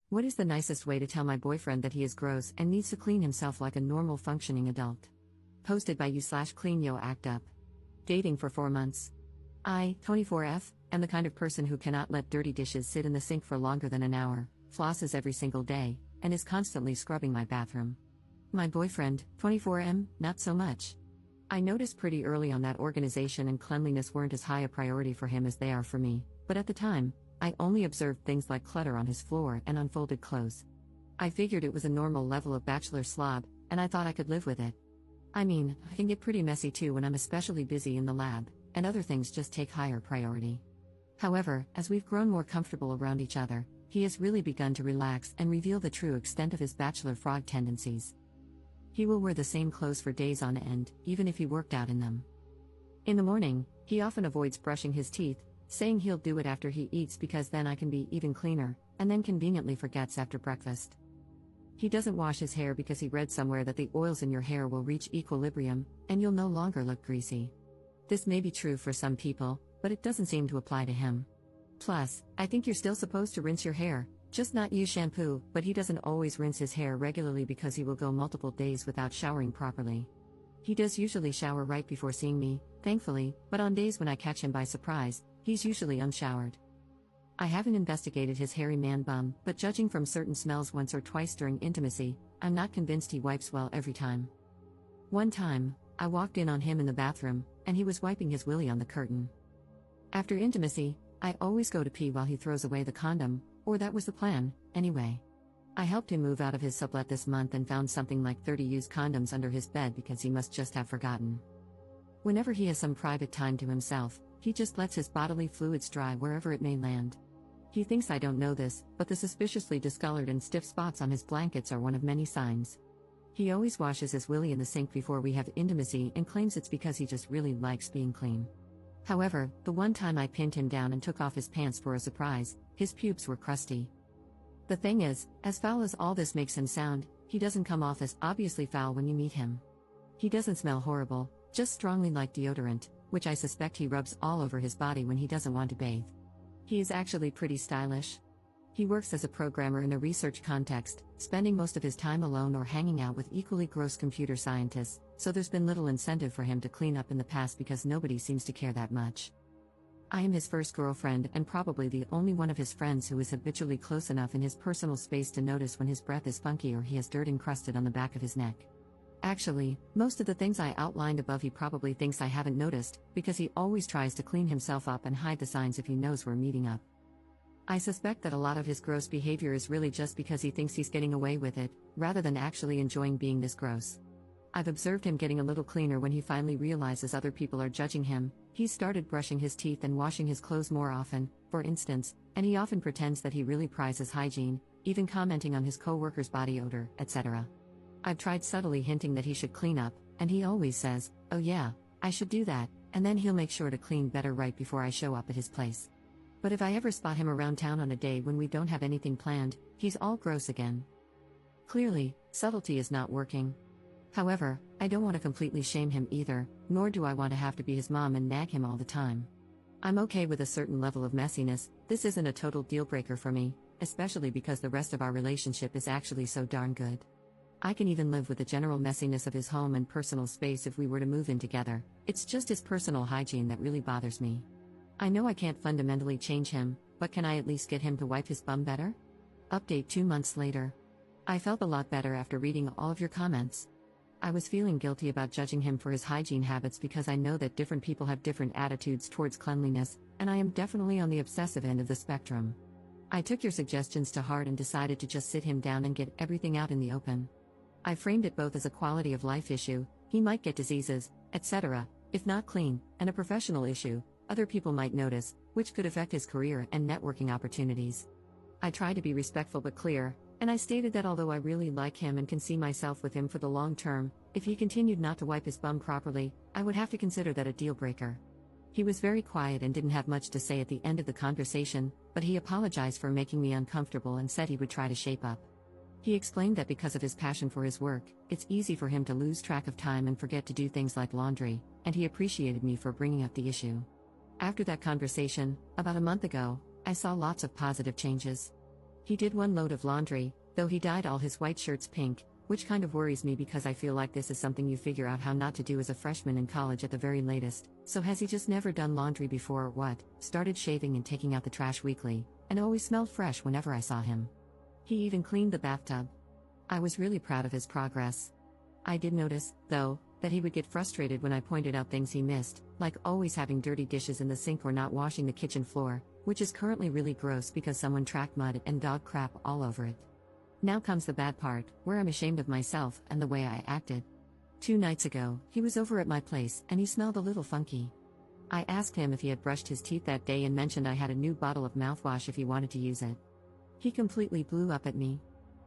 What is the nicest way to tell my boyfriend that he is gross and needs to clean himself like a normal functioning adult? Posted by you/cleanyo act up. Dating for 4 months. I, 24F, am the kind of person who cannot let dirty dishes sit in the sink for longer than an hour, flosses every single day, and is constantly scrubbing my bathroom. My boyfriend, 24M, not so much. I noticed pretty early on that organization and cleanliness weren't as high a priority for him as they are for me, but at the time, I only observed things like clutter on his floor and unfolded clothes. I figured it was a normal level of bachelor slob, and I thought I could live with it. I mean, I can get pretty messy too when I'm especially busy in the lab, and other things just take higher priority. However, as we've grown more comfortable around each other, he has really begun to relax and reveal the true extent of his bachelor frog tendencies. He will wear the same clothes for days on end, even if he worked out in them. In the morning, he often avoids brushing his teeth, saying he'll do it after he eats because then I can be even cleaner, and then conveniently forgets after breakfast. He doesn't wash his hair because he read somewhere that the oils in your hair will reach equilibrium, and you'll no longer look greasy. This may be true for some people, but it doesn't seem to apply to him. Plus, I think you're still supposed to rinse your hair, just not use shampoo, but he doesn't always rinse his hair regularly because he will go multiple days without showering properly. He does usually shower right before seeing me, thankfully, but on days when I catch him by surprise, he's usually unshowered. I haven't investigated his hairy man bum, but judging from certain smells once or twice during intimacy, I'm not convinced he wipes well every time. One time, I walked in on him in the bathroom, and he was wiping his willy on the curtain. After intimacy, I always go to pee while he throws away the condom, or that was the plan, anyway. I helped him move out of his sublet this month and found something like 30 used condoms under his bed because he must just have forgotten. Whenever he has some private time to himself, he just lets his bodily fluids dry wherever it may land. He thinks I don't know this, but the suspiciously discolored and stiff spots on his blankets are one of many signs. He always washes his willy in the sink before we have intimacy and claims it's because he just really likes being clean. However, the one time I pinned him down and took off his pants for a surprise, his pubes were crusty. The thing is, as foul as all this makes him sound, he doesn't come off as obviously foul when you meet him. He doesn't smell horrible, just strongly like deodorant, which I suspect he rubs all over his body when he doesn't want to bathe. He is actually pretty stylish. He works as a programmer in a research context, spending most of his time alone or hanging out with equally gross computer scientists, so there's been little incentive for him to clean up in the past because nobody seems to care that much. I am his first girlfriend and probably the only one of his friends who is habitually close enough in his personal space to notice when his breath is funky or he has dirt encrusted on the back of his neck. Actually, most of the things I outlined above he probably thinks I haven't noticed, because he always tries to clean himself up and hide the signs if he knows we're meeting up. I suspect that a lot of his gross behavior is really just because he thinks he's getting away with it, rather than actually enjoying being this gross. I've observed him getting a little cleaner when he finally realizes other people are judging him. He's started brushing his teeth and washing his clothes more often, for instance, and he often pretends that he really prizes hygiene, even commenting on his co-worker's body odor, etc. I've tried subtly hinting that he should clean up, and he always says, "Oh yeah, I should do that," and then he'll make sure to clean better right before I show up at his place. But if I ever spot him around town on a day when we don't have anything planned, he's all gross again. Clearly, subtlety is not working. However, I don't want to completely shame him either, nor do I want to have to be his mom and nag him all the time. I'm okay with a certain level of messiness. This isn't a total deal breaker for me, especially because the rest of our relationship is actually so darn good. I can even live with the general messiness of his home and personal space if we were to move in together. It's just his personal hygiene that really bothers me. I know I can't fundamentally change him, but can I at least get him to wipe his bum better? Update 2 months later. I felt a lot better after reading all of your comments. I was feeling guilty about judging him for his hygiene habits because I know that different people have different attitudes towards cleanliness, and I am definitely on the obsessive end of the spectrum. I took your suggestions to heart and decided to just sit him down and get everything out in the open. I framed it both as a quality of life issue, he might get diseases, etc., if not clean, and a professional issue, other people might notice, which could affect his career and networking opportunities. I tried to be respectful but clear, and I stated that although I really like him and can see myself with him for the long term, if he continued not to wipe his bum properly, I would have to consider that a deal breaker. He was very quiet and didn't have much to say at the end of the conversation, but he apologized for making me uncomfortable and said he would try to shape up. He explained that because of his passion for his work, it's easy for him to lose track of time and forget to do things like laundry, and he appreciated me for bringing up the issue. After that conversation, about a month ago, I saw lots of positive changes. He did one load of laundry, though he dyed all his white shirts pink, which kind of worries me because I feel like this is something you figure out how not to do as a freshman in college at the very latest. So has he just never done laundry before or what? Started shaving and taking out the trash weekly, and always smelled fresh whenever I saw him. He even cleaned the bathtub. I was really proud of his progress. I did notice, though, that he would get frustrated when I pointed out things he missed, like always having dirty dishes in the sink or not washing the kitchen floor, which is currently really gross because someone tracked mud and dog crap all over it. Now comes the bad part, where I'm ashamed of myself and the way I acted. 2 nights ago, he was over at my place and he smelled a little funky. I asked him if he had brushed his teeth that day and mentioned I had a new bottle of mouthwash if he wanted to use it. He completely blew up at me.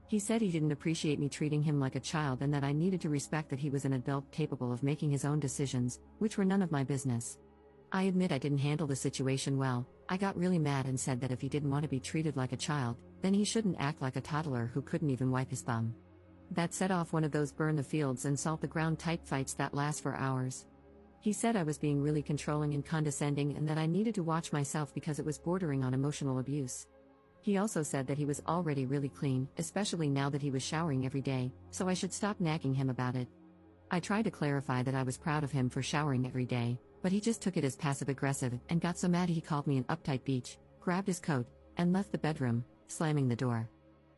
He said he didn't appreciate me treating him like a child and that I needed to respect that he was an adult capable of making his own decisions, which were none of my business. I admit I didn't handle the situation well. I got really mad and said that if he didn't want to be treated like a child, then he shouldn't act like a toddler who couldn't even wipe his bum. That set off one of those burn the fields and salt the ground type fights that last for hours. He said I was being really controlling and condescending and that I needed to watch myself because it was bordering on emotional abuse. He also said that he was already really clean, especially now that he was showering every day, so I should stop nagging him about it. I tried to clarify that I was proud of him for showering every day, but he just took it as passive-aggressive and got so mad he called me an uptight beach, grabbed his coat, and left the bedroom, slamming the door.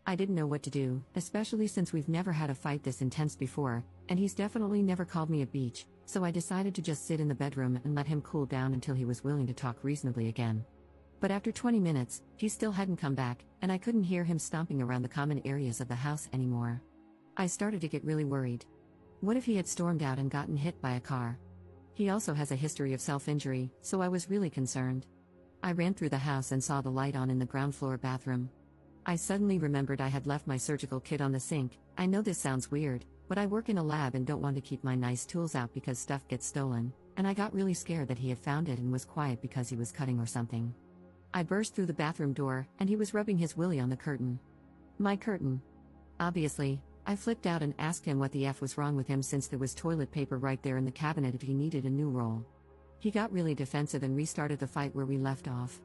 I didn't know what to do, especially since we've never had a fight this intense before, and he's definitely never called me a beach, so I decided to just sit in the bedroom and let him cool down until he was willing to talk reasonably again. But after 20 minutes, he still hadn't come back, and I couldn't hear him stomping around the common areas of the house anymore. I started to get really worried. What if he had stormed out and gotten hit by a car? He also has a history of self-injury, so I was really concerned. I ran through the house and saw the light on in the ground floor bathroom. I suddenly remembered I had left my surgical kit on the sink. I know this sounds weird, but I work in a lab and don't want to keep my nice tools out because stuff gets stolen, and I got really scared that he had found it and was quiet because he was cutting or something. I burst through the bathroom door, and he was rubbing his willy on the curtain. My curtain. Obviously, I flipped out and asked him what the F was wrong with him since there was toilet paper right there in the cabinet if he needed a new roll. He got really defensive and restarted the fight where we left off.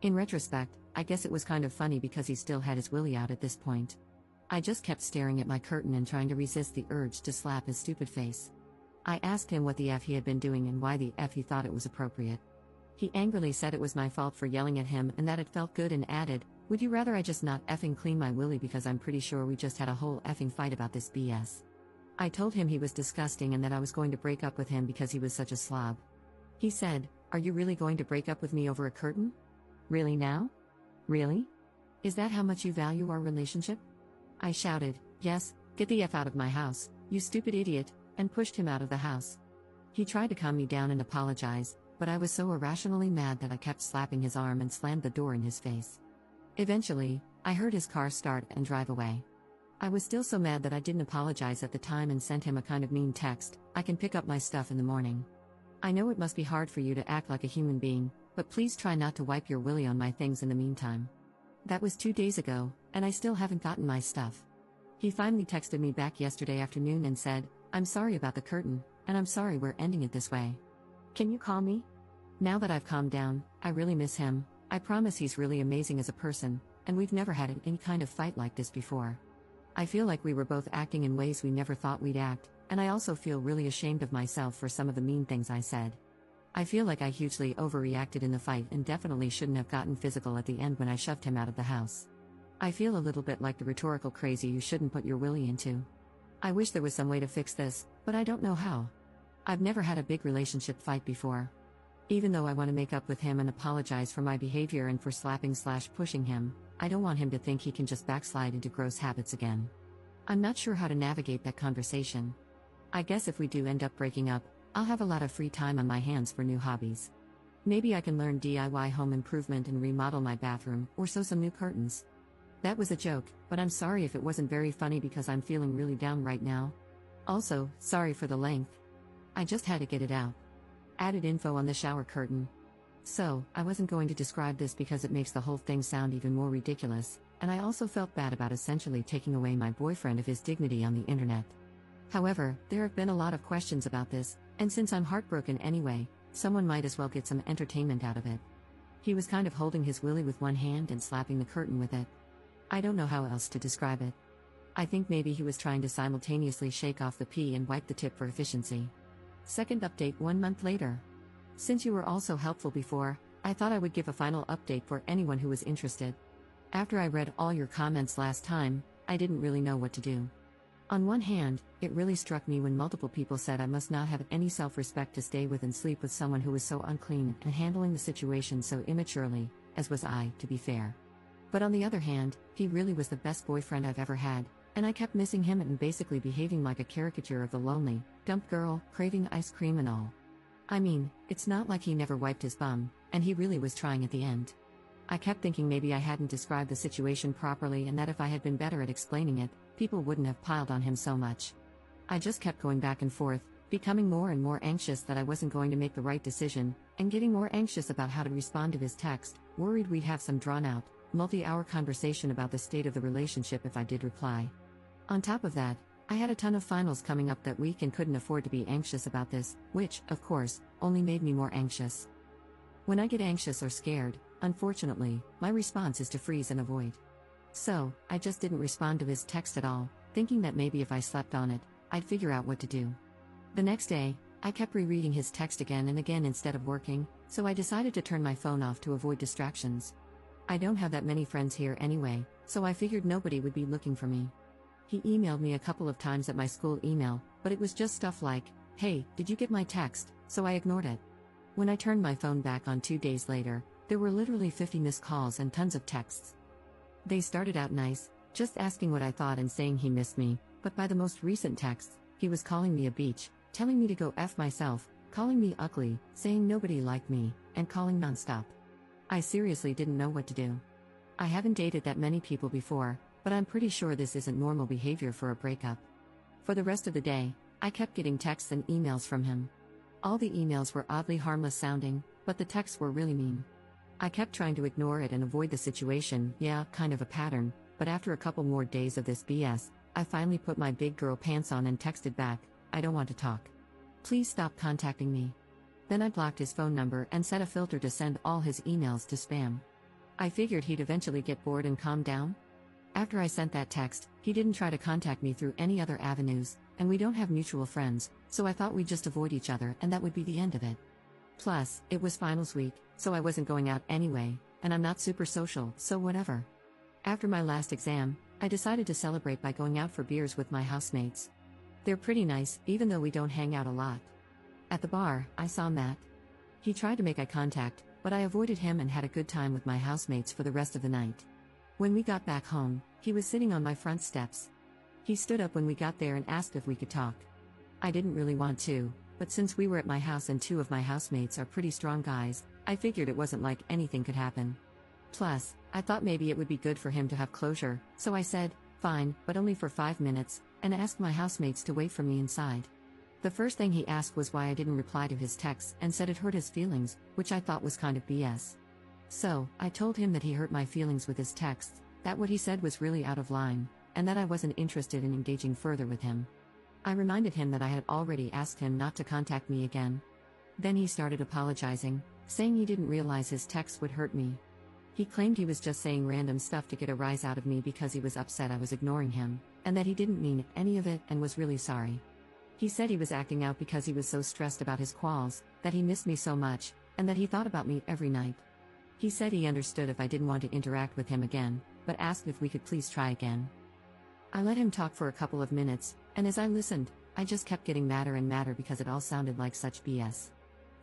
In retrospect, I guess it was kind of funny because he still had his willy out at this point. I just kept staring at my curtain and trying to resist the urge to slap his stupid face. I asked him what the F he had been doing and why the F he thought it was appropriate. He angrily said it was my fault for yelling at him and that it felt good and added, "Would you rather I just not effing clean my willy because I'm pretty sure we just had a whole effing fight about this BS." I told him he was disgusting and that I was going to break up with him because he was such a slob. He said, "Are you really going to break up with me over a curtain? Really now? Really? Is that how much you value our relationship?" I shouted, "Yes, get the F out of my house, you stupid idiot," and pushed him out of the house. He tried to calm me down and apologize, but I was so irrationally mad that I kept slapping his arm and slammed the door in his face. Eventually, I heard his car start and drive away. I was still so mad that I didn't apologize at the time and sent him a kind of mean text, "I can pick up my stuff in the morning. I know it must be hard for you to act like a human being, but please try not to wipe your willy on my things in the meantime." That was 2 days ago, and I still haven't gotten my stuff. He finally texted me back yesterday afternoon and said, "I'm sorry about the curtain, and I'm sorry we're ending it this way. Can you call me?" Now that I've calmed down, I really miss him. I promise he's really amazing as a person, and we've never had any kind of fight like this before. I feel like we were both acting in ways we never thought we'd act, and I also feel really ashamed of myself for some of the mean things I said. I feel like I hugely overreacted in the fight and definitely shouldn't have gotten physical at the end when I shoved him out of the house. I feel a little bit like the rhetorical crazy you shouldn't put your willy into. I wish there was some way to fix this, but I don't know how. I've never had a big relationship fight before. Even though I want to make up with him and apologize for my behavior and for slapping/pushing him, I don't want him to think he can just backslide into gross habits again. I'm not sure how to navigate that conversation. I guess if we do end up breaking up, I'll have a lot of free time on my hands for new hobbies. Maybe I can learn DIY home improvement and remodel my bathroom, or sew some new curtains. That was a joke, but I'm sorry if it wasn't very funny because I'm feeling really down right now. Also, sorry for the length. I just had to get it out. Added info on the shower curtain. So, I wasn't going to describe this because it makes the whole thing sound even more ridiculous, and I also felt bad about essentially taking away my boyfriend of his dignity on the internet. However, there have been a lot of questions about this, and since I'm heartbroken anyway, someone might as well get some entertainment out of it. He was kind of holding his willy with one hand and slapping the curtain with it. I don't know how else to describe it. I think maybe he was trying to simultaneously shake off the pee and wipe the tip for efficiency. Second update 1 month later. Since you were all so helpful before, I thought I would give a final update for anyone who was interested. After I read all your comments last time, I didn't really know what to do. On one hand, it really struck me when multiple people said I must not have any self-respect to stay with and sleep with someone who was so unclean and handling the situation so immaturely, as was I, to be fair. But on the other hand, he really was the best boyfriend I've ever had, and I kept missing him and basically behaving like a caricature of the lonely, dumped girl, craving ice cream and all. I mean, it's not like he never wiped his bum, and he really was trying at the end. I kept thinking maybe I hadn't described the situation properly and that if I had been better at explaining it, people wouldn't have piled on him so much. I just kept going back and forth, becoming more and more anxious that I wasn't going to make the right decision, and getting more anxious about how to respond to his text, worried we'd have some drawn-out, multi-hour conversation about the state of the relationship if I did reply. On top of that, I had a ton of finals coming up that week and couldn't afford to be anxious about this, which, of course, only made me more anxious. When I get anxious or scared, unfortunately, my response is to freeze and avoid. So, I just didn't respond to his text at all, thinking that maybe if I slept on it, I'd figure out what to do. The next day, I kept rereading his text again and again instead of working, so I decided to turn my phone off to avoid distractions. I don't have that many friends here anyway, so I figured nobody would be looking for me. He emailed me a couple of times at my school email, but it was just stuff like, "Hey, did you get my text?" So I ignored it. When I turned my phone back on 2 days later, there were literally 50 missed calls and tons of texts. They started out nice, just asking what I thought and saying he missed me, but by the most recent texts, he was calling me a beach, telling me to go F myself, calling me ugly, saying nobody liked me, and calling nonstop. I seriously didn't know what to do. I haven't dated that many people before, but I'm pretty sure this isn't normal behavior for a breakup. For the rest of the day, I kept getting texts and emails from him. All the emails were oddly harmless sounding, but the texts were really mean. I kept trying to ignore it and avoid the situation, yeah, kind of a pattern, but after a couple more days of this BS, I finally put my big girl pants on and texted back, "I don't want to talk. Please stop contacting me." Then I blocked his phone number and set a filter to send all his emails to spam. I figured he'd eventually get bored and calm down. After I sent that text, he didn't try to contact me through any other avenues, and we don't have mutual friends, so I thought we'd just avoid each other and that would be the end of it. Plus, it was finals week, so I wasn't going out anyway, and I'm not super social, so whatever. After my last exam, I decided to celebrate by going out for beers with my housemates. They're pretty nice, even though we don't hang out a lot. At the bar, I saw Matt. He tried to make eye contact, but I avoided him and had a good time with my housemates for the rest of the night. When we got back home, he was sitting on my front steps. He stood up when we got there and asked if we could talk. I didn't really want to, but since we were at my house and 2 of my housemates are pretty strong guys, I figured it wasn't like anything could happen. Plus, I thought maybe it would be good for him to have closure, so I said, "Fine, but only for 5 minutes," and asked my housemates to wait for me inside. The first thing he asked was why I didn't reply to his texts and said it hurt his feelings, which I thought was kind of BS. So, I told him that he hurt my feelings with his texts, that what he said was really out of line, and that I wasn't interested in engaging further with him. I reminded him that I had already asked him not to contact me again. Then he started apologizing, saying he didn't realize his texts would hurt me. He claimed he was just saying random stuff to get a rise out of me because he was upset I was ignoring him, and that he didn't mean any of it and was really sorry. He said he was acting out because he was so stressed about his quals, that he missed me so much, and that he thought about me every night. He said he understood if I didn't want to interact with him again, but asked if we could please try again. I let him talk for a couple of minutes, and as I listened, I just kept getting madder and madder because it all sounded like such BS.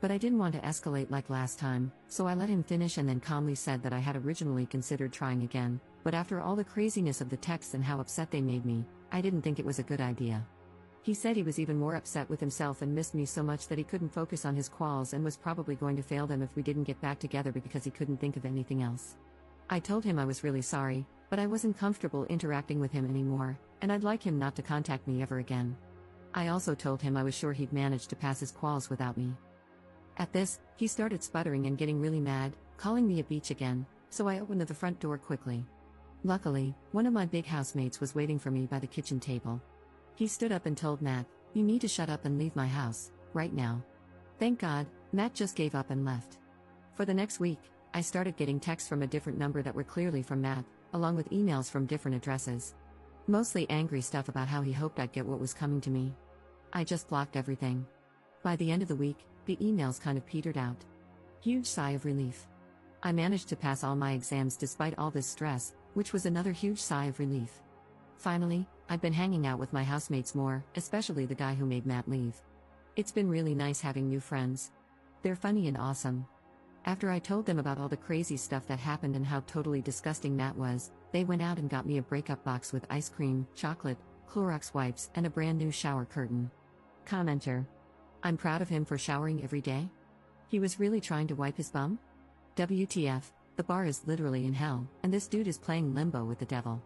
But I didn't want to escalate like last time, so I let him finish and then calmly said that I had originally considered trying again, but after all the craziness of the texts and how upset they made me, I didn't think it was a good idea. He said he was even more upset with himself and missed me so much that he couldn't focus on his quals and was probably going to fail them if we didn't get back together because he couldn't think of anything else. I told him I was really sorry, but I wasn't comfortable interacting with him anymore, and I'd like him not to contact me ever again. I also told him I was sure he'd manage to pass his quals without me. At this, he started sputtering and getting really mad, calling me a beach again, so I opened the front door quickly. Luckily, one of my big housemates was waiting for me by the kitchen table. He stood up and told Matt, "You need to shut up and leave my house, right now." Thank God, Matt just gave up and left. For the next week, I started getting texts from a different number that were clearly from Matt, along with emails from different addresses. Mostly angry stuff about how he hoped I'd get what was coming to me. I just blocked everything. By the end of the week, the emails kind of petered out. Huge sigh of relief. I managed to pass all my exams despite all this stress, which was another huge sigh of relief. Finally, I've been hanging out with my housemates more, especially the guy who made Matt leave. It's been really nice having new friends. They're funny and awesome. After I told them about all the crazy stuff that happened and how totally disgusting Matt was, they went out and got me a breakup box with ice cream, chocolate, Clorox wipes, and a brand new shower curtain. Commenter. I'm proud of him for showering every day. He was really trying to wipe his bum? WTF, the bar is literally in hell, and this dude is playing limbo with the devil.